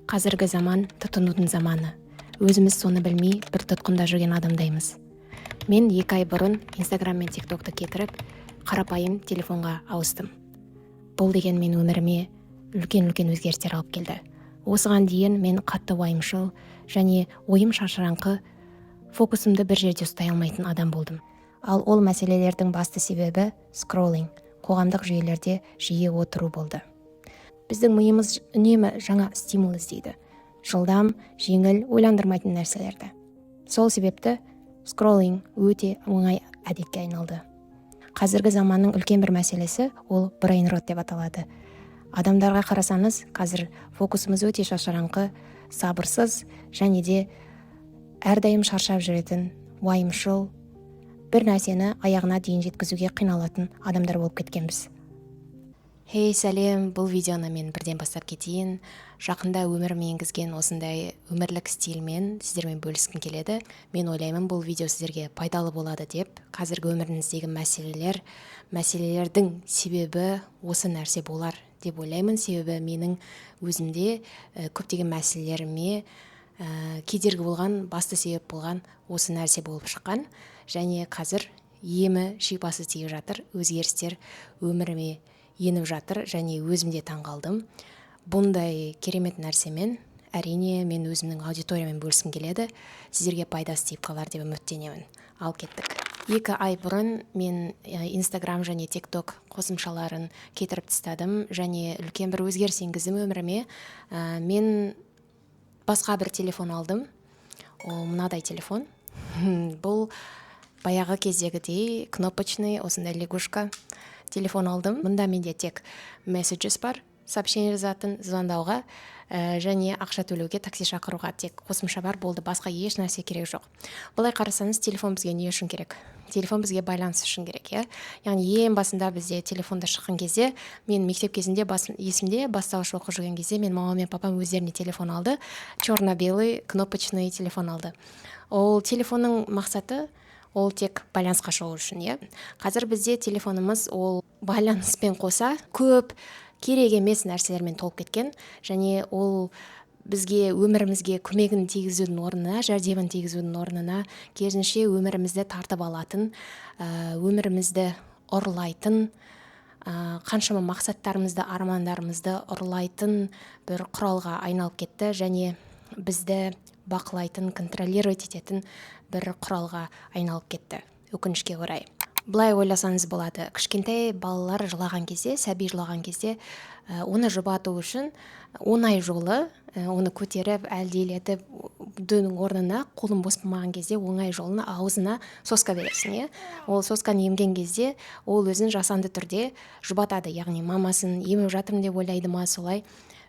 Қазіргі заман тұтынудың заманы. Өзіміз соны білмей бір тұтқында жүрген адамдаймыз. Мен 2 ай бұрын Инстаграм мен ТикТокты кетіріп, қарапайым телефонға ауыстым. Бұл деген мен өміріме үлкен өзгерістер алып келді. Осыған дейін мен қатты уайымшыл және ойым шашыраңқы, фокусымды бір жерде ұстай алмайтын адам болдым. Ал ол мәселелердің басты себебі скроллинг, қоғамдық жүйелерде жиі отыру болды. Біздің миымыз үнемі жаңа стимул іздейді. Жылдам, жеңіл, ойландырмайтын нәрселерді. Сол себепті скроллинг өте оңай әдетке айналды. Қазіргі заманның үлкен бір мәселесі ол брейн рот деп аталады. Адамдарға қарасаңыз, қазір фокусымыз өте шашыраңқы, сабырсыз және де әрдайым шаршап жүретін, уайымшыл, бір нәрсені аяғына дейін жеткізуге қиналатын адамдар болып кеткенбіз. Хей, сәлем, бұл видеоны мен бірден бастап кетейін. Жақында өміріме енгізген осындай өмірлік стильмен сіздермен бөліскім келеді. Мен ойлаймын, бұл видео сіздерге пайдалы болады деп. Қазіргі өміріңіздегі мәселелердің себебі осы нәрсе болар деп ойлаймын. Себебі менің өзімде көптеген мәселелеріме кедергі болған, басты себеп болған осы нәрсе болып шыққан. Және қазір емі шипасы тиіп жатыр, өзгерістер өміріме еніп жатыр және өзімде таңғалдым. Бұндай керемет нәрсемен әрине мен өзімнің аудиториямен бөліскім келеді. Сіздерге пайдасы тиіп қалар деп үміттенемін. Ал кеттік. 2 ай бұрын мен Инстаграм және ТикТок қосымшаларын кетіріп тастадым және үлкен бір өзгеріс енгіздім өміріме. Мен басқа бір телефон алдым. Ол мынадай телефон. Бұл баяғы кездегідей кнопочный, осындай лягушка телефон алдым. Мұнда менде тек messages бар, сообщение жазатын, звондауға және ақша төлеуге, такси шақыруға тек қосымша бар, болды, басқа еш нәрсе керек жоқ. Бұлай қарасаңыз, телефон бізге не үшін керек? Телефон бізге байланыс үшін керек, иә? Яғни ең басында бізде телефонда шыққан кезде, мен мектеп кезінде есімде бастауыш оқып жүрген кезде мен мама мен папам өздеріне телефон алды, черно-белый кнопочный телефон алды. Ол телефонның мақсаты ол тек байланысқа шығу үшін, иә. Қазір бізде телефонымыз ол байланыспен қоса көп керек емес нәрселермен толып кеткен және ол бізге өмірімізге көмегін тигізудің орнына, жәрдемін тигізудің орнына керісінше өмірімізді тартып алатын, өмірімізді ұрлайтын, қаншама мақсаттарымызды, армандарымызды ұрлайтын бір құралға айналып кетті және бізді бақылайтын, контролировать ететін бір құралға айналып кетті, өкінішке орай. Былай ойласаңыз болады, кішкентай балалар жылаған кезде, сәби жылаған кезде, оны жұбату үшін оңай жолы, оны көтеріп, әлдейлетіп, дөңнің орнына қолын бос болмаған кезде оңай жолына аузына соска бересің, иә? Ол сосканы емген кезде ол өзін жасанды түрде жұбатады, яғни мамасын еміп жатырмын деп ойлайды ма, солай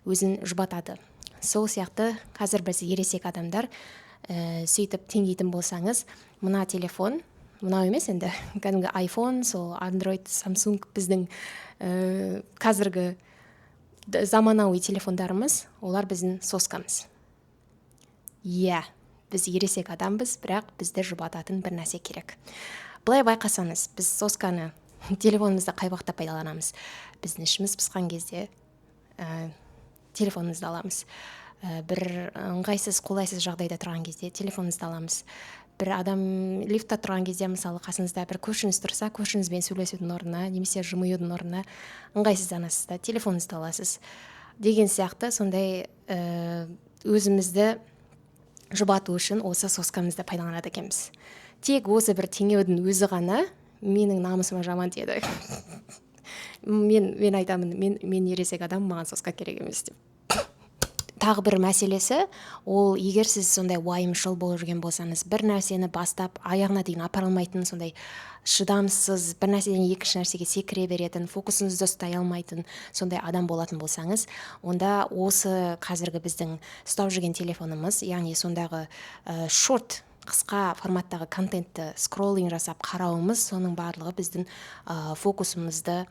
өзін жұбатады. Сол сияқты қазір біз ересек адамдар сөйтіп теңдейтін болсаңыз, мына телефон, мынау емес енді, кәдімгі iPhone, сол Android, Samsung біздің қазіргі заманауи телефондарымыз, олар біздің соскамыз. Иә, біз ересек адамбыз, бірақ бізді жұбататын бір нәрсе керек. Былай байқасаңыз, біз сосканы телефонымызды қай уақытта пайдаланамыз? Біздің ішіміз пысқан кезде телефонымызды аламыз. Бір ыңғайсыз, қолайсыз жағдайда тұрған кезде телефонымызды аламыз. Бір адам лифтта тұрған кезде, мысалы, қасыңызда бір көршіңіз тұрса, көршіңізбен сөйлесудің орнына, немесе жымиюдың орнына ыңғайсызданасыз да, телефоныңызды аласыз. Деген сияқты сондай өзімізді жұбату үшін осы соскамызды пайдаланады екенбіз. Тек осы бір теңеудің өзі ғана менің намысыма жаман тиеді. Мен айтамын, мен ересек адам, маған соска керек емес деп. Тағы бір мәселесі, ол егер сіз сондай уайымшыл болып жүрген болсаңыз, бір нәрсені бастап, аяғына дейін апара алмайтын, сондай шыдамсыз, бір нәрседен екінші нәрсеге секіре беретін, фокусыңызды ұстай алмайтын, сондай адам болатын болсаңыз, онда осы қазіргі біздің ұстап жүрген телефонымыз, яғни сондағы шорт, қысқа форматтағы контентті скроллинг жасап қарауымыз, соның барлығы біздің фокусымызды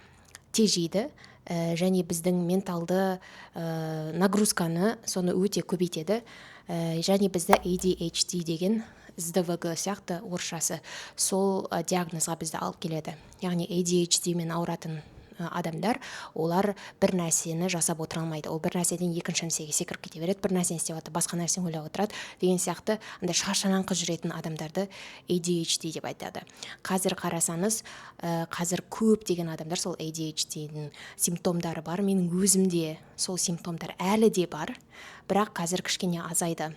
тежейді. Және біздің менталды нагрузканы соны өте көбейтеді. Және бізді ADHD деген СДВГ сияқты орысшасы сол диагнозға бізді алып келеді. Яғни ADHD мен ауыратын адамдар, олар бір нәрсені жасап отыра алмайды. Ол бір нәрседен екінші нәрсеге секіріп кете береді, бір нәрсені істеп жатыр, басқа нәрсені ойлап отырады деген сияқты андай шаршаңқы жүретін адамдарды ADHD деп айтады. Қазір қарасаңыз, қазір көптеген адамдар сол ADHD-дің симптомдары бар. Менің өзімде сол симптомдар әлі де бар, бірақ қазір кішкене азайды.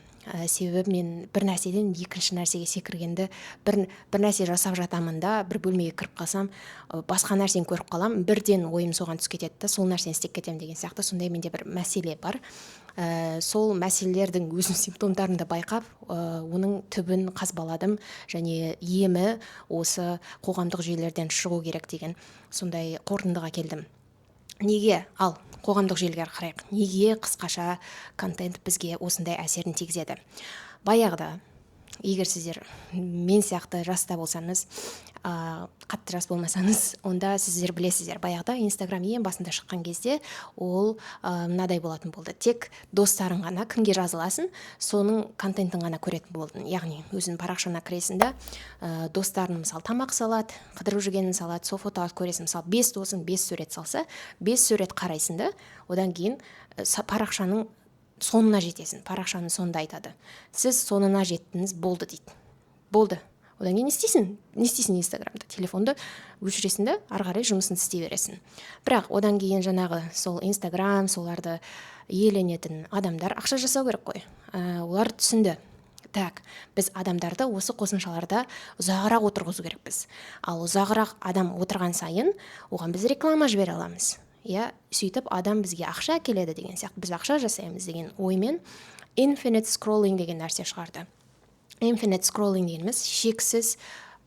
Себебі мен бір нәрседен екінші нәрсеге секіргенді, бір нәрсе жасап жатамын да, бір бөлмеге кіріп қалсам, басқа нәрсені көріп қалам, бірден ойым соған түсіп кетеді да, сол нәрсені істеп кетемін деген сияқты. Сондай менде бір мәселе бар. Сол мәселелердің өзінің симптомдарын да байқап, оның түбін қазбаладым, және емі осы қоғамдық жүйелерден шығу керек деген сондай қорытындыға келдім. Неге? Ал қоғамдық желіге қарайық. Неге қысқаша контент бізге осындай әсерін тигізеді? Баяғыда, егер сіздер мен сияқты жаста болсаңыз, қатты жас болмасаңыз, онда сіздер білесіздер, баяғыда Инстаграм ең басында шыққан кезде ол мынадай болатын болды. Тек достарың ғана, кімге жазыласың, соның контентін ғана көретін болдың. Яғни өзің парақшаңа кіресің да, достарың мысалы тамақ салады, қыдырып жүргенін салады, сол фотоға көресің. Мысалы 5 досың 5 сурет салса, 5 сурет қарайсың да, одан кейін парақшаның соңына жетесің. Парақшаның соңында айтады: сіз соңына жеттіңіз, болды дейді. Болды. Одан кейін не істейсің Инстаграмда? Телефонды өшіресің да, ары қарай жұмысын істей бересің. Бірақ одан кейін жаңағы сол Инстаграм, соларды иеленетін адамдар ақша жасау керек қой. Олар түсінді. Так, біз адамдарды осы қосымшаларда ұзағырақ отырғызу керекпіз. Ал ұзағырақ адам отырған сайын, оған біз реклама жібере аламыз. Сөйтіп адам бізге ақша әкеледі деген сияқты, біз ақша жасаймыз деген оймен infinite scrolling деген нәрсе шығарды. Infinite scrolling дегеніміз шексіз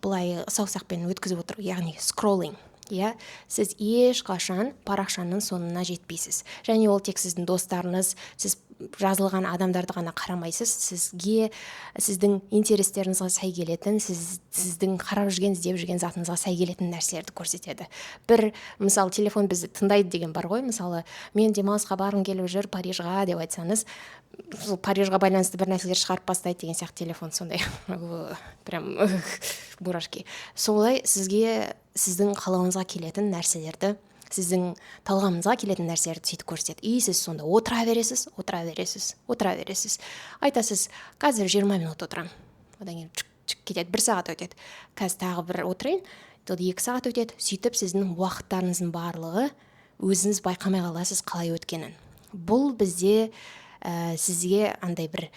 былай саусақпен өткізіп отыру, яғни scrolling. Сіз ешқашан парақшаның соңына жетпейсіз. Және ол тек сіздің достарыңыз, сіз жазылған адамдарды ғана қарамайсыз, сізге, сіздің интерестеріңізге сай келетін, сіздің қарап жүрген, іздеп жүрген затыңызға сай келетін нәрселерді көрсетеді. Бір, мысалы, телефон бізді тыңдайды деген бар ғой. Мысалы, мен демалысқа барғым келіп жүр Парижға деп айтсаңыз, Парижға байланысты бір нәрселер шығарып бастайды деген сияқты телефон сондай. Прям бурашки. Солай сізге сіздің қалауыңызға келетін нәрселерді, сіздің талғамыңызға келетін нәрселерді сөйтіп көрсетеді. И сіз сонда отыра бересіз. Айтасыз: қазір 20 минут отырамын. Одан кейін чик кетеді, 1 сағат өтеді. Қазір тағы бір отырайын, 2 сағат өтеді. Сөйтіп сіздің уақыттарыңыздың барлығы өзіңіз байқамай қаласыз қалай өткенін. Бұл бізде сізге андай бір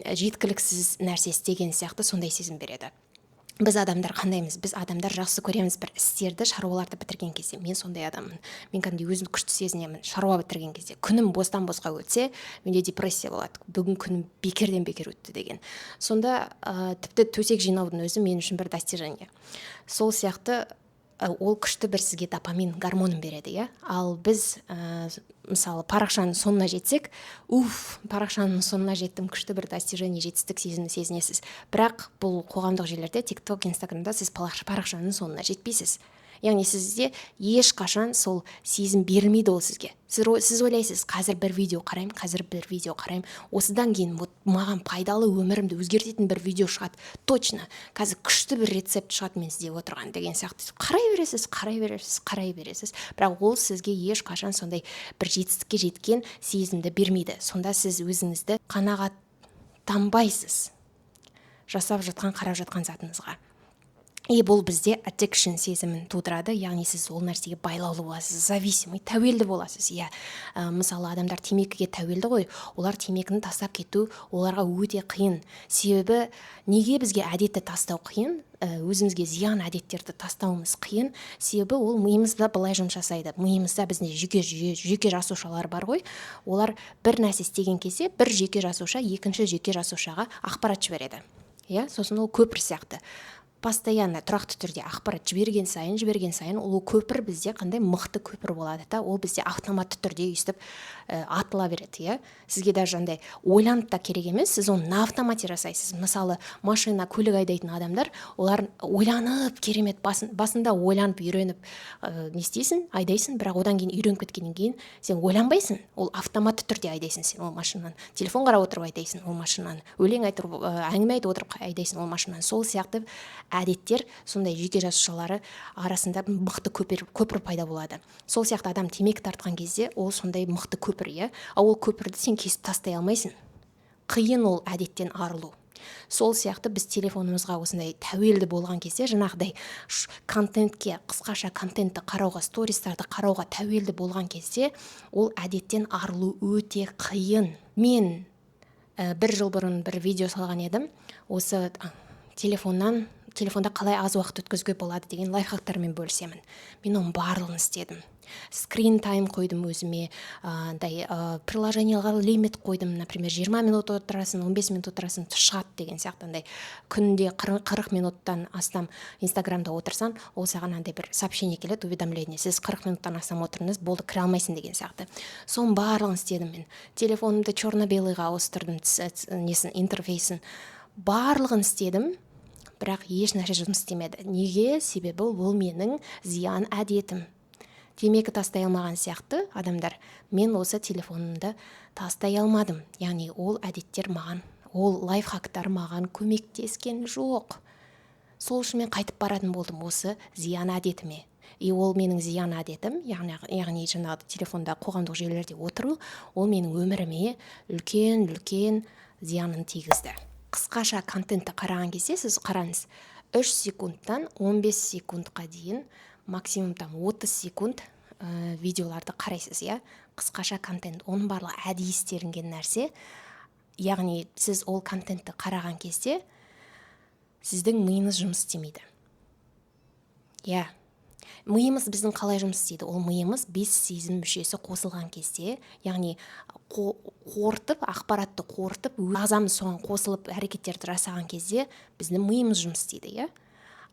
жеткіліксіз нәрсе істеген сияқты сондай сезім береді. Біз адамдар қандаймыз? Біз адамдар жақсы көреміз бір істерді, шаруаларды бітірген кезде. Мен сондай адаммын. Мен кәдімгідей өзімді күшті сезінемін. Шаруа бітірген кезде күнім бостан босқа өтсе, менде депрессия болады. Бүгін күнім бекерден бекер өтті деген. Сонда тіпті төсек жинаудың өзі мен үшін бір достижение. Сол сияқты ол күшті бір сізге допамин гормонын береді, Ал біз мысалы парақшаның соңына жетсек, парақшаның соңына жеттім, күшті бір достижение, жетістік сезімді сезінесіз. Бірақ бұл қоғамдық желілерде, TikTok, Instagramда сіз парақшаның соңына жетпейсіз. Яғни сізде ешқашан сол сезім берілмейді ол сізге. Сіз ойлайсыз: қазір бір видео қараймын, осыдан кейін маған пайдалы, өмірімді өзгертетін бір видео шығады. Точно, қазір күшті бір рецепт шығады мен іздеп отырған деген сияқты. Қарай бересіз. Бірақ ол сізге ешқашан сондай бір жетістікке жеткен сезімді бермейді. Сонда сіз өзіңізді қанағаттанбайсыз жасап жатқан, қарап жатқан затыңызға. И бұл бізде addiction сезімін тудырады, яғни сіз ол нәрсеге байлаулы боласыз, зависимый, тәуелді боласыз. Мысалы, адамдар темекіге тәуелді ғой, олар темекіні тастап кету оларға өте қиын. Себебі неге бізге әдетті тастау қиын? Өзімізге зиян әдеттерді тастауымыз қиын. Себебі ол миымызда былай жұмыс жасайды. Миымызда бізде жүйке жасушалар бар ғой. Олар бір нәрсе істеген кезде бір жүйке жасуша екінші жүйке жасушаға ақпарат жібереді. Сосын ол көпір сияқты. Постоянно тұрақты түрде ақпарат жіберген сайын ол көпір бізде қандай мықты көпір болады да, ол бізде автоматты түрде өйстіп атыла береді. Сізге даже андай ойланып та керек емес, сіз оны на автомате жасайсыз. Мысалы, машина, көлік айдайтын адамдар, олар ойланып, керемет басында ойланып, үйреніп не істейсің, айдайсың, бірақ одан кейін үйреніп кеткеннен кейін сен ойланбайсың, ол автоматты түрде айдайсың сен ол машинаны. Телефон қарап отырып айдайсың ол машинаны, өлең айтып, әңгіме айтып отырып айдайсың ол машинаны. Сол сияқты әдеттер, сондай жеке жасушалары арасында мықты көпір пайда болады. Сол сияқты адам темекі тартқан кезде ол сондай мықты көпір, иә. Ал ол көпірді сен кесіп тастай алмайсың. Қиын ол әдеттен арылу. Сол сияқты біз телефонымызға осындай тәуелді болған кезде, жаңағыдай контентке, қысқаша контентті қарауға, стористарды қарауға тәуелді болған кезде, ол әдеттен арылу өте қиын. Мен бір жыл бұрын бір видео салған едім. Осы телефонда қалай аз уақыт өткізуге болады деген лайфхактармен бөлісемін. Мен оның барлығын істедім. Скрин тайм қойдым өзіме, приложенияларға лимит қойдым, например, 20 минут отырасың, 15 минут отырасың, шығады деген сияқты. Күнде 40 минуттан астам Инстаграмда отырсаң, ол саған андай бір сообщение келеді, уведомление. Сіз 40 минуттан астам отырыңыз, болды, кіре алмайсың деген сияқты. Соның барлығын істедім мен. Телефонымды черно-белыйға ауыстырдым, интерфейсін. Барлығын істедім, бірақ еш нәрсе жұмыс істемеді. Неге? Себебі ол менің зиян әдетім. Темекі тастай алмаған сияқты адамдар, мен осы телефонымды тастай алмадым. Яғни ол әдеттер маған, ол лайфхактар маған көмектескен жоқ. Сол үшін мен қайтып баратын болдым осы зиян әдетіме. Ол менің зиян әдетім, яғни жаңағы телефонда, қоғамдық жүйелерде отыру, ол менің өміріме үлкен зиянын тигізді. Қысқаша контентті қараған кезде, сіз қараңыз, 3 секундтан 15 секундқа дейін, максимум 30 секунд видеоларды қарайсыз, иә? Қысқаша контент, оның барлығы әдейі істелінген нәрсе. Яғни сіз ол контентті қараған кезде сіздің миыңыз жұмыс істемейді. Иә. Миымыз біздің қалай жұмыс істейді? Ол миымыз 5 сезім мүшесі қосылған кезде, яғни ақпаратты қорытып, ағзамыз соған қосылып әрекеттерді жасаған кезде біздің миымыз жұмыс істейді, иә?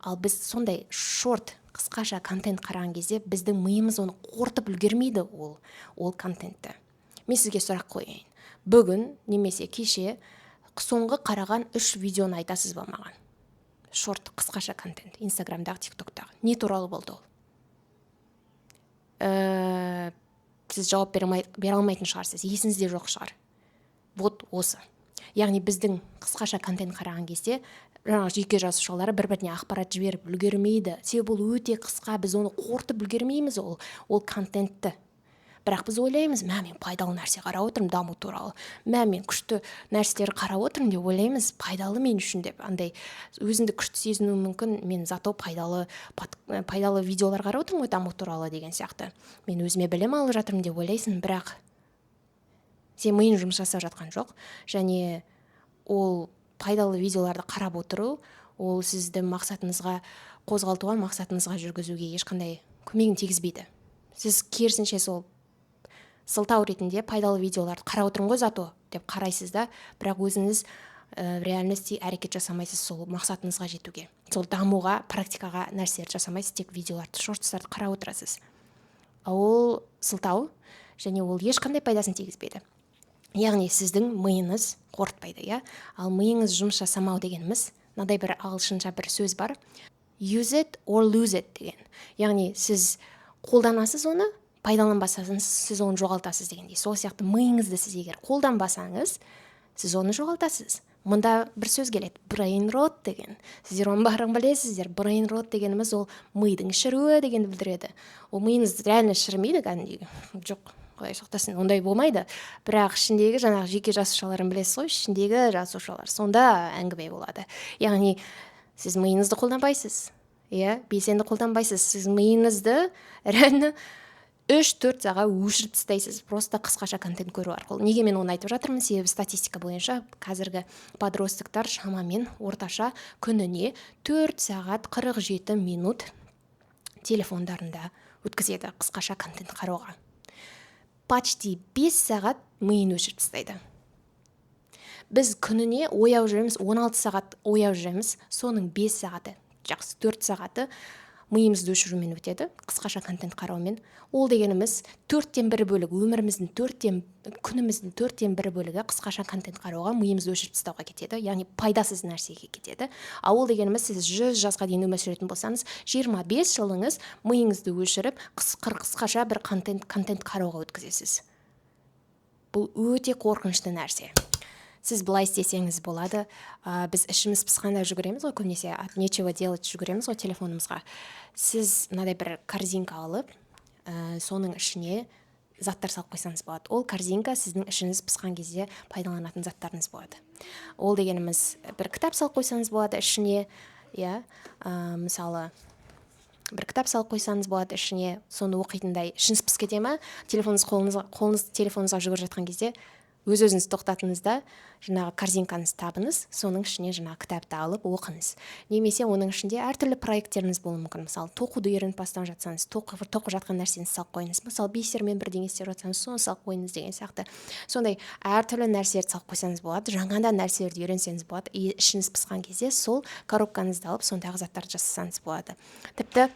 Ал біз сондай қысқаша контент қараған кезде біздің миымыз оны қорытып үлгермейді ол контентті. Мен сізге сұрақ қояйын. Бүгін немесе кеше соңғы қараған 3 видеоны айтасыз ба маған? Қысқаша контент, Инстаграмдағы, ТикТоктағы. Не туралы болды ол? Сіз жауап бере алмайтын шығарсыз, есіңізде жоқ шығар. Вот осы. Яғни біздің қысқаша контент қараған кезде жеке жасушалары бір-біріне ақпарат жіберіп үлгермейді. Себебі ол өте қысқа, біз оны қорытып үлгермейміз ол контентті. Бірақ біз ойлаймыз, мен пайдалы нәрсе қарап отырмын даму туралы. Мен күшті нәрселер қарап отырмын деп ойлаймыз, пайдалы мен үшін деп. Андай өзіңді күшті сезіну мүмкін, мен зато пайдалы видеолар қарап отырмын ғой даму туралы деген сияқты. Мен өзіме білім алып жатырмын деп ойлайсың, бірақ сен миың жұмыс жасап жатқан жоқ. Және ол пайдалы видеоларды қарап отыру, ол сізді мақсатыңызға қозғалтуға, мақсатыңызға жүргізуге ешқандай көмегін тигізбейді. Сіз керісінше сол сылтау ретінде пайдалы видеоларды қарап отырмын ғой зато деп қарайсыз да, бірақ өзіңіз реальности әрекет жасамайсыз сол мақсатыңызға жетуге. Сол дамуға, практикаға нәрселер жасамайсыз, тек видеоларды, шортстарды қарап отырасыз. Ол сылтау, және ол ешқандай пайдасын тигізбейді. Яғни сіздің миыңыз қорытпайды, иә? Ал миыңыз жұмыс жасамау дегеніміз, мынадай бір ағылшынша бір сөз бар. Use it or lose it деген. Яғни сіз қолданасыз оны, пайдаланбасаңыз сіз оны жоғалтасыз дегендей. Сол сияқты миыңызды сіз егер қолданбасаңыз, сіз оны жоғалтасыз. Мұнда бір сөз келеді, brain rot деген. Сіздер оны барлығын білесіздер. Brain rot дегеніміз ол мидың шіруі дегенді білдіреді. Ол миыңыз реально шірімейді, кәдімгідей. Жоқ, қалай сақтасын, ондай болмайды. Бірақ ішіндегі жаңағы жеке жасушаларын білесіз ғой, ішіндегі жасушалар, сонда әңгіме болады. Яғни сіз миыңызды қолданбайсыз. Иә, белсенді қолданбайсыз. Сіз миыңызды реально 3-4 сағат өшіріп тастайсыз, просто қысқаша контент көру арқылы. Неге мен оны айтып жатырмын? Себебі статистика бойынша қазіргі подростықтар шамамен орташа күніне 4 сағат 47 минут телефондарында өткізеді қысқаша контент қарауға. Почти 5 сағат миын өшіріп тастайды. Біз күніне ояу жүреміз, 16 сағат ояу жүреміз, соның 5 сағаты, жақсы 4 сағаты миымызды өшірумен өтеді, қысқаша контент қараумен. Ол дегеніміз 1/4 бөлігі, өміріміздің күніміздің 1/4 бөлігі қысқаша контент қарауға, миымызды өшіріп тастауға кетеді, яғни пайдасыз нәрсеге кетеді. Ал ол дегеніміз, сіз 100 жасқа дейін өмір сүретін болсаңыз, 25 жылыңыз миыңызды өшіріп, қысқаша бір контент қарауға өткізесіз. Бұл өте қорқынышты нәрсе. сіз былай істесеңіз болады. Біз ішіміз пысқанда жүгіреміз ғой, көбінесе от нечего делать жүгіреміз ғой телефонымызға. Сіз мынадай бір корзинка алып, соның ішіне заттар салып қойсаңыз болады. Ол корзинка сіздің ішіңіз пысқан кезде пайдаланатын заттарыңыз болады. Ол дегеніміз бір кітап салып қойсаңыз болады ішіне, мысалы бір кітап салып қойсаңыз болады ішіне, соны оқитындай ішіңіз пысып кете ма, қолыңыз телефоныңызға жүгіріп жатқан кезде өз-өзіңіз тоқтатыңыз да жаңағы корзинкаңызды табыңыз, соның ішіне жаңағы кітапты алып оқыңыз. Немесе оның ішінде әртүрлі проекттеріңіз болуы мүмкін. Мысалы, тоқуды үйреніп бастап жатсаңыз, тоқып жатқан нәрсені салып қойыңыз. Мысалы, бисермен бірдеңе істеп жатсаңыз, соны салып қойыңыз деген сияқты. Сондай әртүрлі нәрселерді салып қойсаңыз болады, жаңадан нәрселерді үйренсеңіз болады. Ішіңіз пысқан кезде сол коробкаңызды алып сондағы заттарды жасасаңыз болады. Тіпті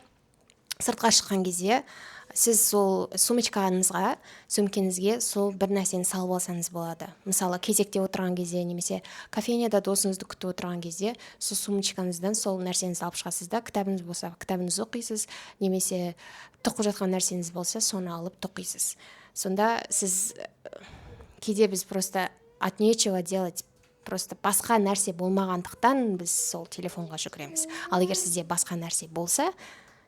сыртқа шыққан кезде сіз сол сумочкаңызға, сөмкеңізге сол бір нәрсені салып алсаңыз болады. Мысалы, кезекте отырған кезде немесе кофейняда досыңызды күтіп отырған кезде сол сумочкаңыздан сол нәрсені алып шығасыз да, кітабыңыз болса кітабыңызды оқисыз, немесе тоқып жатқан нәрсеңіз болса соны алып тоқисыз. Сонда сіз кейде біз просто от нечего делать, просто басқа нәрсе болмағандықтан біз сол телефонға жүгіреміз. Ал егер сізде басқа нәрсе болса,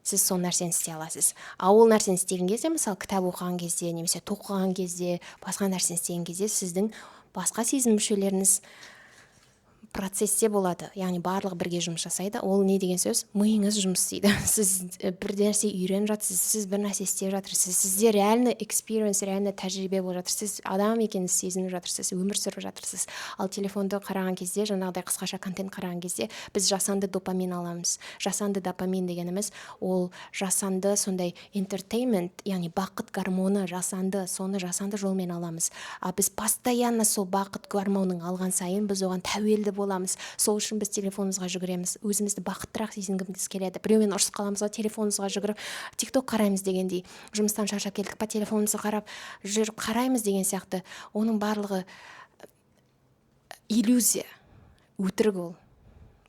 сіз сол нәрсені істей аласыз. Ол нәрсені істеген кезде, мысалы, кітап оқыған кезде, немесе тоқыған кезде, басқа нәрсені істеген кезде сіздің басқа сезім мүшелеріңіз процесте болады, яғни барлығы бірге жұмыс жасайды. Ол не деген сөз? Миыңыз жұмыс істейді. Сіз бір нәрсе үйреніп жатырсыз, сіз бір нәрсе істеп жатырсыз, сізде реально experience, реально тәжірибе болып жатыр, сіз адам екеніңізді сезініп жатырсыз, өмір сүріп жатырсыз. Ал телефонды қараған кезде, жаңағыдай қысқаша контент қараған кезде біз жасанды допамин аламыз. Жасанды допамин дегеніміз ол жасанды сондай entertainment, яғни бақыт гормоны жасанды, соны жасанды жолмен аламыз. Біз постоянно сол бақыт гормонын алған сайын біз оған тәуелді боламыз. Сол үшін біз телефонымызға жүгіреміз. Өзімізді бақыттырақ сезінгіміз келеді. Біреумен ұрысып қаламыз ба, телефонымызға жүгіріп TikTok қараймыз дегендей. Жұмыстан шаршап келдік па, телефонымызға қарап жүріп қараймыз деген сияқты. Оның барлығы иллюзия, өтірік ол.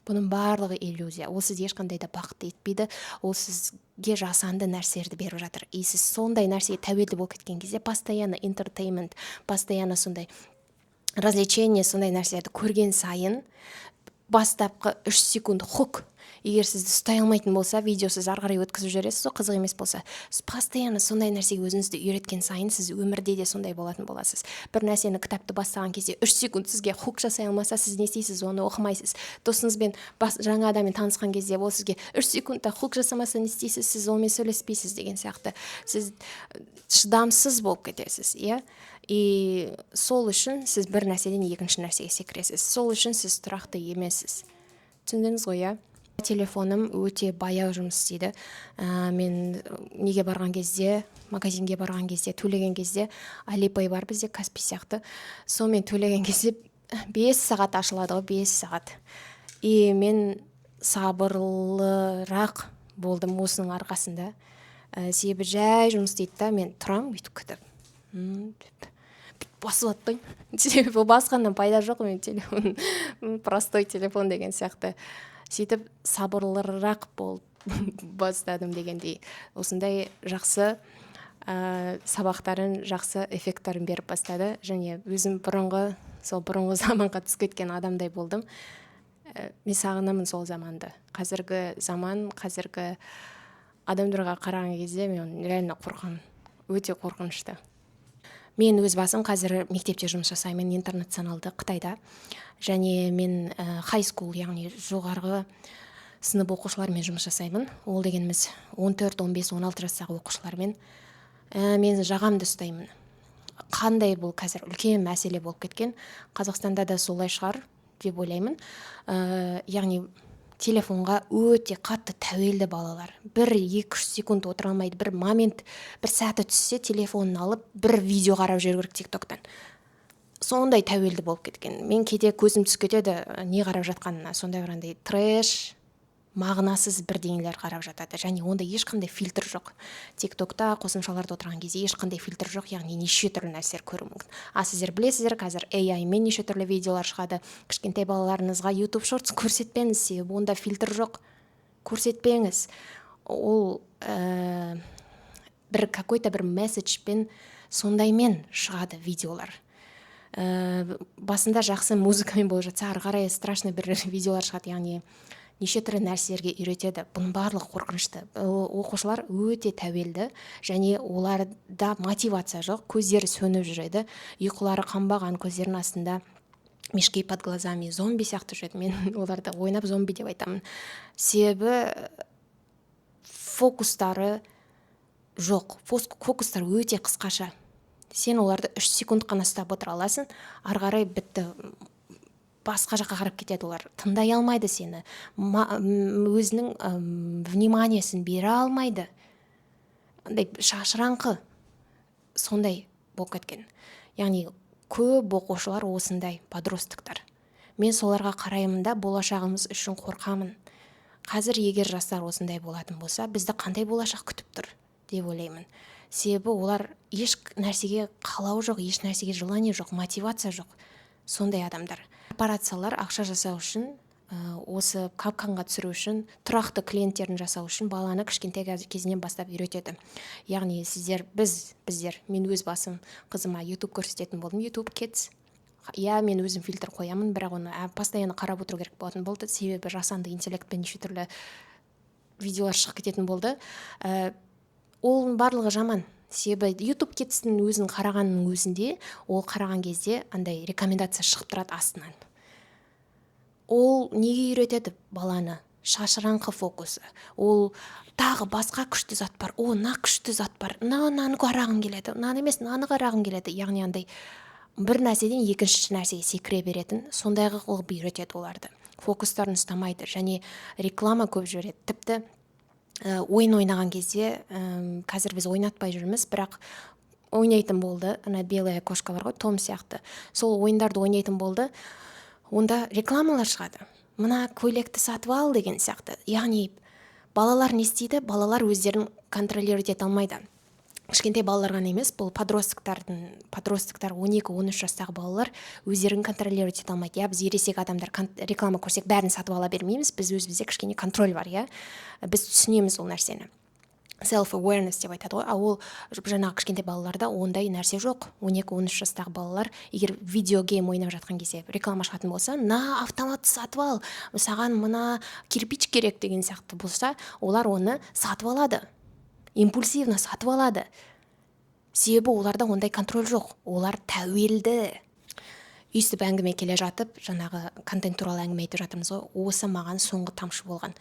Бұның барлығы иллюзия. Ол сізге ешқандай да бақыт етпейді. Ол сізге жасанды нәрселерді беріп жатыр. И сіз сондай нәрсеге тәуелді болып кеткен кезде постоянно entertainment, постоянно сондай развлечение, сондай нәрселерді көрген сайын бастапқы 3 секунд хук. Егер сізді ұстай алмайтын болса, видеосыз ары қарай өткізіп жібересіз, қызық емес болса, постоянно сондай нәрсеге өзіңізді үйреткен сайын сіз өмірде де сондай болатын боласыз. Бір нәрсені кітапты бастаған кезде 3 секунд сізге хук жасай алмаса, сіз не істейсіз? Оны оқымайсыз. Досыңызбен жаңа адаммен танысқан кезде ол сізге 3 секундта хук жасамаса, не істейсіз? Сіз онымен сөйлеспейсіз деген сияқты. Сіз шыдамсыз болып кетесіз, иә? И сол үшін сіз бір нәрседен екінші нәрсеге секіресіз. Сол үшін сіз тұрақты емессіз. Түсіндіңіз ғой, иә? Телефоным өте баяу жұмыс істейді. Мен неге барған кезде, магазинге барған кезде, төлеген кезде, Alipay бар бізде, Каспи сияқты. Сонымен төлеген кезде 5 сағат ашылады ғой, 5 сағат. И мен сабырлырақ болдым осының арқасында. Себебі жай жұмыс істейді да, мен тұрам бүйтіп күтіп. Басып атпаймын. Себебі басқаннан пайда жоқ, мен телефон, простой телефон деген сияқты. Сөйтіп сабырлырақ болып бастадым дегендей. Осындай жақсы сабақтарын, жақсы эффекттарын беріп бастады. Және өзім бұрынғы заманға түсіп кеткен адамдай болдым. Мен сағынамын сол заманды. Қазіргі заман, қазіргі адамдарға қараған кезде мен реально қорқамын. Өте қорқынышты. Мен өз басым қазір мектепте жұмыс жасаймын, интернационалды Қытайда. Және мен high school, яғни жоғарғы сынып оқушылармен жұмыс жасаймын. Ол дегеніміз 14, 15, 16 жастағы оқушылармен. Мен жағамды ұстаймын. Қандай бұл қазір үлкен мәселе болып кеткен. Қазақстанда да солай шығар деп ойлаймын. Яғни телефонға өте қатты тәуелді балалар. 1-2-3 секунд отыра алмайды. Бір момент, бір сәті түссе телефонын алып, бір видео қарап жүру керек TikTok-тан. Сондай тәуелді болып кеткен. Мен кейде көзім түсіп кетеді, не қарап жатқанына. Сондай бірандай трэш, мағынасыз бірдеңелер қарап жатады. Және онда ешқандай фильтр жоқ. TikTok-та қосымшаларда отырған кезде ешқандай фильтр жоқ, яғни неше түрлі нәрселер көру мүмкін. Сіздер білесіздер, қазір AI-мен неше түрлі видеолар шығады. Кішкентай балаларыңызға YouTube Shorts көрсетпеңіз, себебі онда фильтр жоқ. Көрсетпеңіз. Ол бір какой-то бір месседжпен сондаймен шығады видеолар. басында жақсы музыкамен болып жатса, ары қарай страшный бір видеолар шығады, яғни неше түрлі нәрселерге үйретеді. Бұның барлығы қорқынышты. Оқушылар өте тәуелді, және оларда мотивация жоқ, көздері сөніп жүреді, ұйқылары қанбаған, көздерінің астында мешки под глазами, зомби сияқты жүреді. Мен оларды ойнап зомби деп айтамын. Себебі фокустары жоқ, фокустар өте қысқаша. Сен оларды 3 секунд қана ұстап отыра аласың, ары қарай бітті, басқа жаққа қарап кетеді. Олар тыңдай алмайды сені, өзінің вниманиесін бере алмайды. Андай шашыраңқы, сондай болып кеткен. Яғни көп оқушылар осындай, подростктар. Мен соларға қараймын да, болашағымыз үшін қорқамын. Қазір егер жастар осындай болатын болса, бізді қандай болашақ күтіп тұр деп ойлаймын. Себебі олар еш нәрсеге қалау жоқ, еш нәрсеге желание жоқ, мотивация жоқ. Сондай адамдар. Корпорациялар ақша жасау үшін, осы капканға түсіру үшін, тұрақты клиенттерін жасау үшін баланы кішкентай кезінен бастап үйретеді. Яғни біздер, мен өз басым қызыма YouTube көрсететін болдым, YouTube Kids. Мен өзім фильтр қоямын, бірақ оны постоянно қарап отыру керек болатын болды, себебі жасанды интеллектпен неше түрлі видеолар шығып кететін болды. Ол барлығы жаман. Себебі YouTube Kids'тің өзін қарағанның өзінде, ол қараған кезде андай рекомендация шығып тұрады астынан. Ол неге үйретеді баланы? Шашыраңқы фокусы. Ол тағы басқа күшті зат бар. Мына күшті зат бар. Мынаны қарағың келеді. Мынаны емес, мынаны қарағың келеді. Яғни андай бір нәрседен екінші нәрсеге секіре беретін, сондайғы қылып үйретеді оларды. Фокустарын ұстамайды, және реклама көп жібереді. Тіпті ойын ойнаған кезде, қазір біз ойнатпай жүрміз, бірақ ойнайтын болды. Ана белая кошка бар ғой, Том сияқты. Сол ойындарды ойнайтын болды. Онда рекламалар шығады. Мына көйлекті сатып ал деген сияқты. Яғни балалар не істейді? Балалар өздерін контролировать ете алмайды. Кішкентай балалар ғана емес, бұл подростктар 12-13 жастағы балалар өздерін контролировать ете алмайды. Біз ересек адамдар реклама көрсек бәрін сатып ала бермейміз, біз өзімізде кішкене контроль бар, біз түсінеміз ол нәрсені. Self-awareness деп айтады ғой, ол жаңағы кішкентай балаларда ондай нәрсе жоқ. 12-13 жастағы балалар егер видеогейм ойнап жатқан кезде реклама шығатын болса, автоматты сатып ал, саған мына кирпич керек деген сияқты болса, олар оны сатып алады, импульсивно сатып алады. Себебі оларда ондай контроль жоқ, олар тәуелді. Өйстіп әңгіме келе жатып, жаңағы контент туралы әңгіме айтып жатырмыз ғой, осы маған соңғы тамшы болған.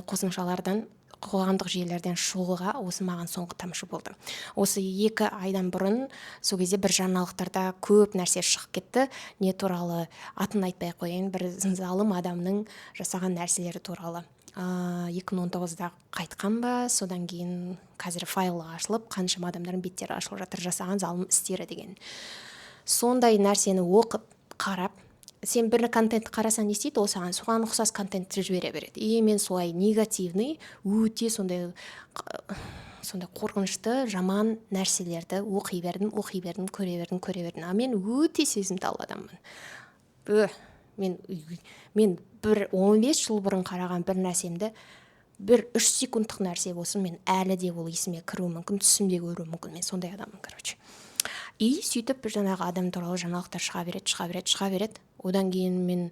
Қосымшалардан, қоғамдық жүйелерден шығуға осы маған соңғы тамшы болды. Осы 2 айдан бұрын сол кезде бір жаңалықтарда көп нәрсе шығып кетті. Не туралы атын айтпай қояйын, бір залым адамның жасаған нәрселері туралы. 2019-да қайтқан ба, содан кейін қазір файлы ашылып, қаншама адамдардың беттері ашылып жатыр, жасаған залым істері деген. Сондай нәрсені оқып, қарап, сен бір контент қарасаң не істейді, ол саған соған ұқсас контентті жібере береді. Мен солай негативный, өте сондай қорқынышты, жаман нәрселерді оқи бердім, көре бердім. Мен өте сезімтал адаммын. Мен бір 15 жыл бұрын қараған бір нәрсемді, бір 3 секундтық нәрсе болсын, мен әлі де ол есіме кіруі мүмкін, түсімде көруі мүмкін. Мен сондай адаммын, короче. Сөйтіп жаңағы адам туралы жаңалықтар шыға береді. Одан кейін мен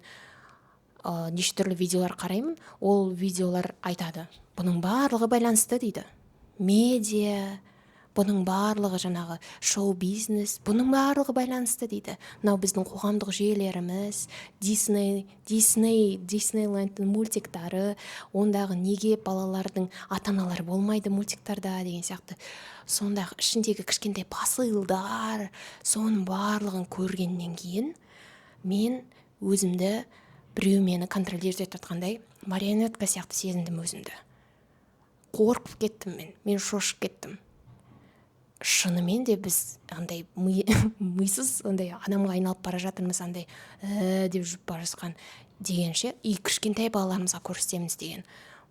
неше түрлі видеолар қараймын. Ол видеолар айтады, бұның барлығы байланысты дейді. Медиа, бұның барлығы жаңағы шоу-бизнес, бұның барлығы байланысты дейді. Мынау біздің қоғамдық жүйелеріміз, Диснейленд мультиктары, ондағы неге балалардың ата-аналары болмайды мультиктарда деген сияқты. Сондағы ішіндегі кішкентай посылдар, соның барлығын көргеннен кейін мен өзімді біреу мені контролировать етіп жатқандай марионетка сияқты сезіндім өзімді. Қорқып кеттім мен шошып кеттім. Шынымен де біз андай мисыз андай адамға айналып бара жатырмыз, андай деп жүріп бара жатқан дегенше, кішкентай балаларымызға көрсетеміз деген.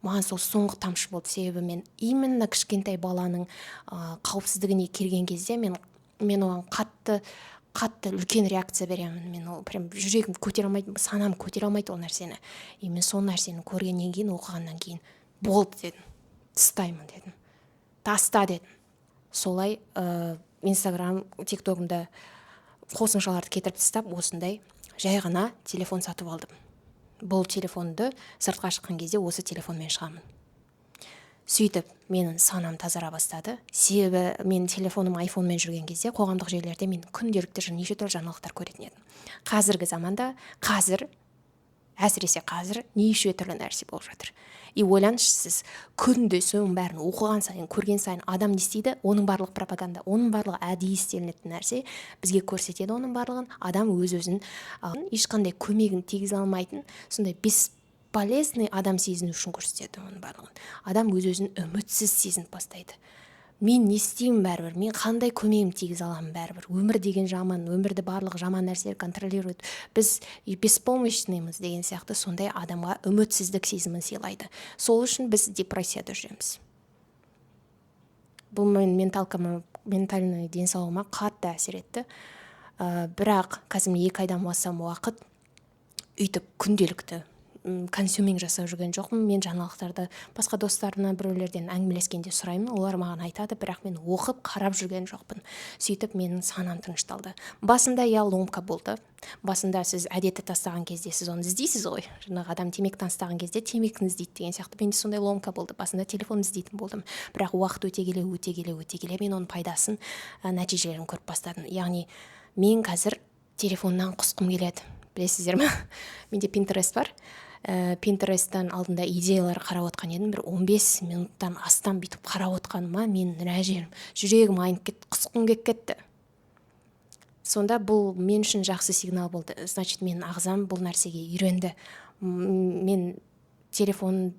Маған сол соңғы тамшы болды, себебі мен именно кішкентай баланың қауіпсіздігіне келген кезде мен оған қатты үлкен реакция беремін. Мен ол прям жүрегім көтере алмайды, санам көтере алмайды ол нәрсені. Мен сол нәрсені көргеннен кейін, оқығаннан кейін болды дедім, тастаймын дедім, таста дедім. Солай Инстаграм, ТикТогымда қосымшаларды кетіріп тастап осындай жай ғана телефон сатып алдым. Бұл телефонды сыртқа шыққан кезде осы телефонмен шығамын. Сөйтіп менің санам тазара бастады. Себебі мен телефоным айфонмен жүрген кезде қоғамдық желілерде мен күнделікті неше түрлі жаңалықтар көретін едім. Қазіргі заманда, әсіресе қазір неше түрлі нәрсе болып жатыр. И ойлаңызшы, сіз күнде соның бәрін оқыған сайын, көрген сайын адам не істейді? Оның барлық пропаганда, оның барлығы әдейі істелінетін нәрсе бізге көрсетеді. Оның барлығын адам өз-өзін ешқандай көмегін тигізе алмайтын, сондай бесполезный адам сезіну үшін көрсетеді оның барлығын. Адам өз-өзін үмітсіз сезініп бастайды. Мен не істеймін бәрібір, мен қандай көмегім тигізе аламын бәрібір. Өмір деген жаман, өмірді барлық жаман нәрселер контролирует. Біз беспомощныймыз деген сияқты сондай адамға үмітсіздік сезімін сыйлайды. Сол үшін біз депрессияда жүреміз. Бұл ментальный денсаулығыма қатты әсер етті. Бірақ қазір 2 айдан астам уақыт үйтіп күнделікті консюминг жасап жүрген жоқпын. Мен жаңалықтарды басқа достарымнан біреулерден әңгімелескенде сұраймын, олар маған айтады, бірақ мен оқып қарап жүрген жоқпын. Сөйтіп менің санам тынышталды. Басында ломка болды. Басында сіз әдетті тастаған кезде сіз оны іздейсіз ғой. Жаңағы адам темекі тастаған кезде темекіні іздейді деген сияқты. Менде сондай ломка болды. Басында телефон іздейтін болдым. Бірақ уақыт өте келе мен оның пайдасын, нәтижелерін көріп бастадым. Яғни мен қазір телефоннан құсқым келеді. Білесіздер ме? Менде Pinterest бар. Pinterest'тан алдында идеялар қарап отқан едім. Бір 15 минуттан астам бүйтіп қарап отқаныма мен жүрегім айнып кетті, құсқым келіп кетті. Сонда бұл мен үшін жақсы сигнал болды. Значит, менің ағзам бұл нәрсеге үйренді. Мен телефон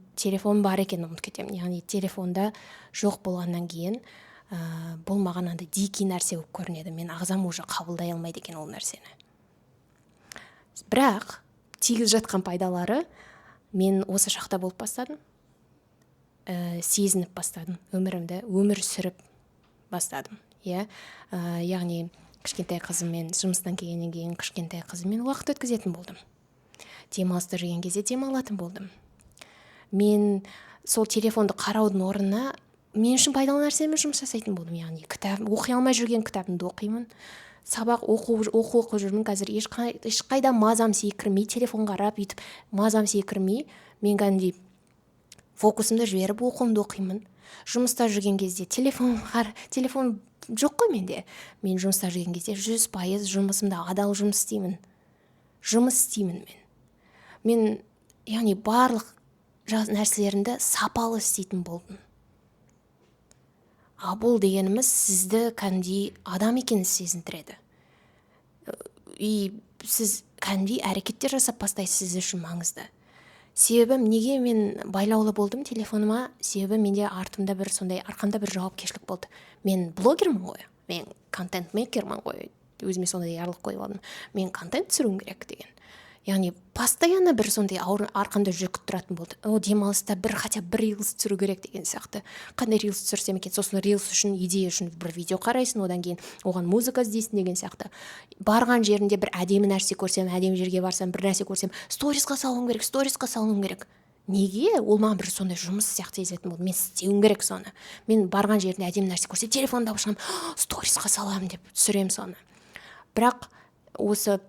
бар екенін ұмытып кетемін. Яғни телефонда жоқ болғаннан кейін бұл маған андай дикий нәрсе болып көрінеді. Мен ағзам уже қабылдай алмайды екен ол нәрсені. Бірақ тигіз жатқан пайдалары мен осы шақта болып бастадым. Сезініп бастадым. Өмір сүріп бастадым. Яғни кішкентай қызыммен жұмыстан келгеннен кейін кішкентай қызыммен уақыт өткізетін болдым. Демалыста жүрген кезде демалатын болдым. Мен сол телефонды қараудың орнына мен үшін пайдалы нәрсемен жұмыс жасайтын болдым. Яғни оқи алмай жүрген кітабымды оқимын. Сабақ оқу жүрмін. Қазір ешқайда мазам секірмей, телефон қарап үйтіп мазам секірмей, мен кәдімгідей фокусымды жіберіп оқуымды оқимын. Жұмыста жүрген кезде телефон жоқ қой менде. Мен жұмыста жүрген кезде 100% жұмысымда адал жұмыс істеймін. Мен яғни барлық нәрселерімді сапалы істейтін болдым. Бұл дегеніміз сізді кәдімгідей адам екенін сезіндіреді. Сіз кәдімгідей әрекеттер жасап бастайсыз, сіз үшін маңызды. Себебі неге мен байлаулы болдым телефоныма? Себебі менде арқамда бір жауапкершілік болды. Мен блогермін ғой, мен контент-мейкермін ғой. Өзіме сондай ярлық қойып алдым. Мен контент түсіруім керек деген. Яғни постоянно бір сондай арқамда жүк тұратын болды. Демалыста хотя бір рилс түсіру керек деген сияқты. Қандай рилс түсірсем екен? Сосын рилс үшін, идея үшін бір видео қарайсың, одан кейін оған музыка іздейсің деген сияқты. Барған жерінде бір әдемі нәрсе көрсем, әдемі жерге барсам, бір нәрсе көрсем, сторисқа салуым керек. Неге? Ол маған бір сондай жұмыс сияқты сезетін болды. Мен істеуім керек соны. Мен барған жерінде әдемі нәрсе көрсем, телефонды алып шығамын, сторисқа саламын деп түсірем соны. Бірақ осы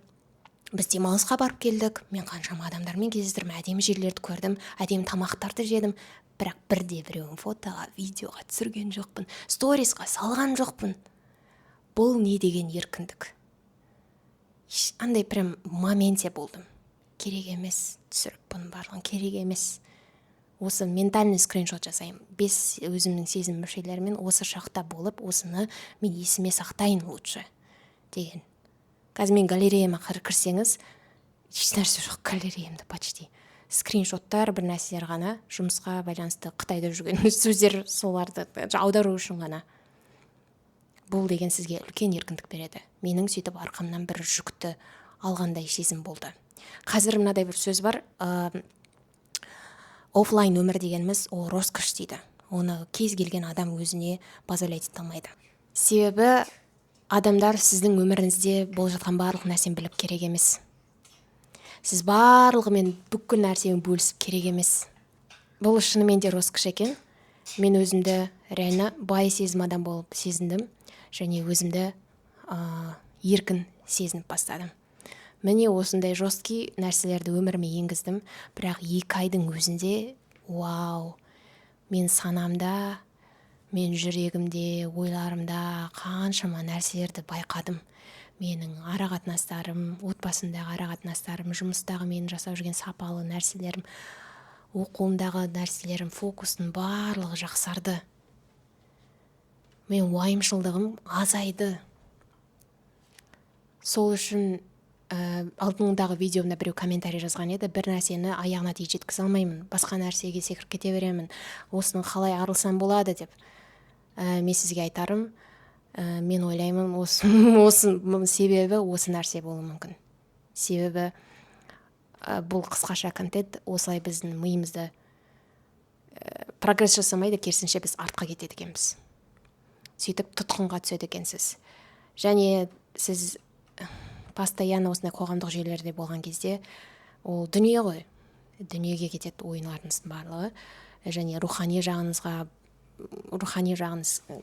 біз демалысқа барып келдік. Мен қаншама адамдармен кездестірдім, әдемі жерлерді көрдім, әдемі тамақтарды жедім. Бірақ бірде-біреуін фотоға, видеоға түсірген жоқпын, сторисқа салған жоқпын. Бұл не деген еркіндік? Андай прям моменте болдым. Керек емес, түсіріп бұның барлығын керек емес. Осы ментальный скриншот жасаймын. 5 өзімнің сезім мүшелерімен осы шақта болып, осыны мен есіме сақтайын лучше деген. Қазір мен галереяма кірсеңіз, ешнәрсе жоқ галереямда почти. Скриншоттар, бір нәрселер ғана, жұмысқа байланысты Қытайда жүрген сөздер, соларды аудару үшін ғана. Бұл деген сізге үлкен еркіндік береді. Менің сөйтіп арқамнан бір жүкті алғандай сезім болды. Қазір мынадай бір сөз бар, офлайн өмір дегеніміз ол роскош дейді. Оны кез келген адам өзіне позволять ете алмайды. Себебі адамдар сіздің өміріңізде болып жатқан барлық нәрсені біліп керек емес. Сіз барлығымен бүкіл нәрсені бөлісіп керек емес. Бұл шынымен де роскош екен. Мен өзімді реально бай сезім адам болып сезіндім, және өзімді еркін сезініп бастадым. Міне осындай жесткий нәрселерді өміріме енгіздім, бірақ 2 айдың өзінде вау, мен санамда, мен жүрегімде, ойларымда қаншама нәрселерді байқадым. Менің арақатынастарым, отбасымдағы арақатынастарым, жұмыстағы мен жасап жүрген сапалы нәрселерім, оқуымдағы нәрселерім, фокустың барлығы жақсарды. Мен уайымшылдығым азайды. Сол үшін алдыңдағы видеомда біреу комментарий жазған еді, бір нәрсені аяғына дейін жеткізе алмаймын, басқа нәрсеге секіріп кете беремін, осының қалай арылсам болады деп. Мен сізге айтарым, мен ойлаймын, осы себебі осы нәрсе болуы мүмкін. Себебі бұл қысқаша контент осылай біздің миымызды прогресс жасамайды, керісінше біз артқа кетеді екенбіз. Сөйтіп тұтқынға түседі екенсіз. Және сіз постоянно осындай қоғамдық жүйелерде болған кезде ол дүние ғой. Дүниеге кетеді ойындарыңыздың барлығы, және рухани жағыңыз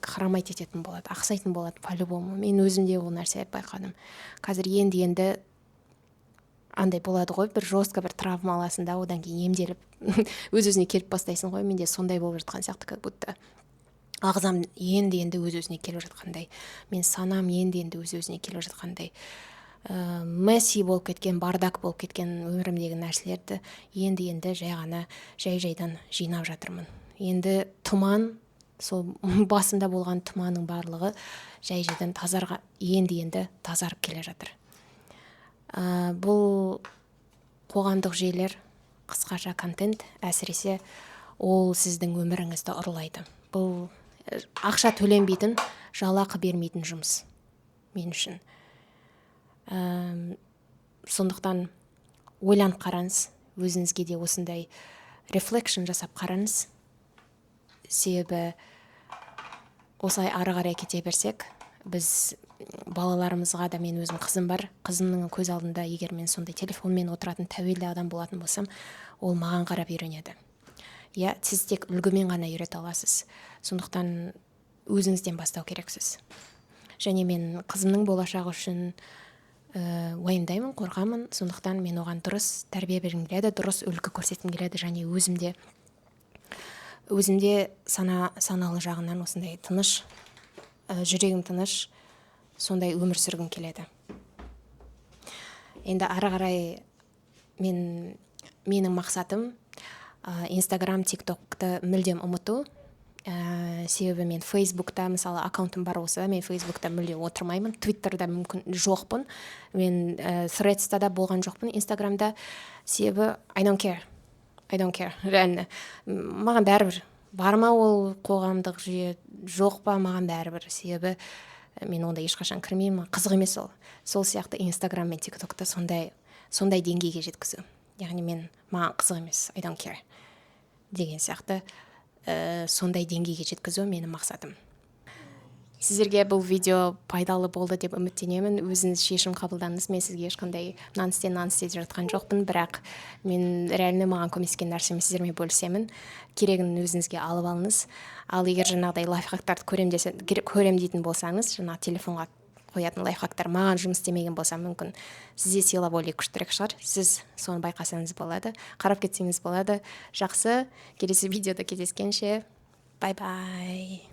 қарамайды ететін болады, ақсайтын болады по-любому. Мен өзімде ол нәрселерді байқадым. Қазір енді андай болады ғой, бір жестко бір травма аласың да, одан кейін емделіп өз-өзіне келіп бастайсың ғой. Менде сондай болып жатқан сияқты, как будто ағзам енді өз-өзіне келіп жатқандай, мен санам енді өз-өзіне келіп жатқандай. Месси болып кеткен, бардак болып кеткен өмірімдегі нәрселерді енді жай-жайдан жинап жатырмын. Енді тұман, сол басымда болған тұманның барлығы жай-жайдан енді тазарып келе жатыр. Бұл қоғамдық жүйелер, қысқаша контент, әсіресе ол сіздің өміріңізді ұрлайды. Бұл ақша төленбейтін, жалақы бермейтін жұмыс мен үшін. Сондықтан ойланып қараңыз, өзіңізге де осындай рефлекшн жасап қараңыз. Себебі осылай ары қарай кете берсек, біз балаларымызға да, мен өзім қызым бар, қызымның көз алдында егер мен сондай телефонмен отыратын тәуелді адам болатын болсам, ол маған қарап үйренеді. Сіз тек үлгімен ғана үйрете аласыз. Сондықтан өзіңізден бастау керексіз. Және мен қызымның болашағы үшін уайымдаймын, қорқамын. Сондықтан мен оған дұрыс тәрбие бергім келеді, дұрыс үлгі көрсеткім келеді, және өзімде саналы жағынан осындай тыныш, жүрегім тыныш, сондай өмір сүргім келеді. Енді ары қарай менің мақсатым Инстаграм, тиктокты мүлдем ұмыту. Себебі мен Фейсбукта, мысалы, аккаунтым бар болса, мен Фейсбукта мүлде отырмаймын, Твиттерда мүмкін жоқпын, мен Threads'та да болған жоқпын, Инстаграмда. Себебі I don't care, реально. Маған бәрібір, бар ма ол қоғамдық жүйе, жоқ па, маған бәрібір. Себебі мен онда ешқашан кірмеймін, қызық емес ол. Сол сияқты Инстаграм мен тиктокты сондай деңгейге жеткізу. Яғни маған қызық емес, I don't care деген сияқты. Сондай деңгейге жеткізу менің мақсатым. Сіздерге бұл видео пайдалы болды деп үміттенемін. Өзіңіз шешім қабылдаңыз. Мен сізге ешқандай нанс деп жатқан жоқпын, бірақ мен реально маған көмектескен нәрсемді сіздермен бөлісемін. Керегін өзіңізге алып алыңыз. Ал егер жаңағыдай лайфхактарды көрем дейтін болсаңыз, жаңағы телефонға қоятын лайфхактар маған жұмыс істемеген болса, мүмкін сізде сила воли күштірек шығар. Сіз соны байқасаңыз болады, қарап кетсеңіз болады. Жақсы, келесі видеода кездескенше, бай-бай.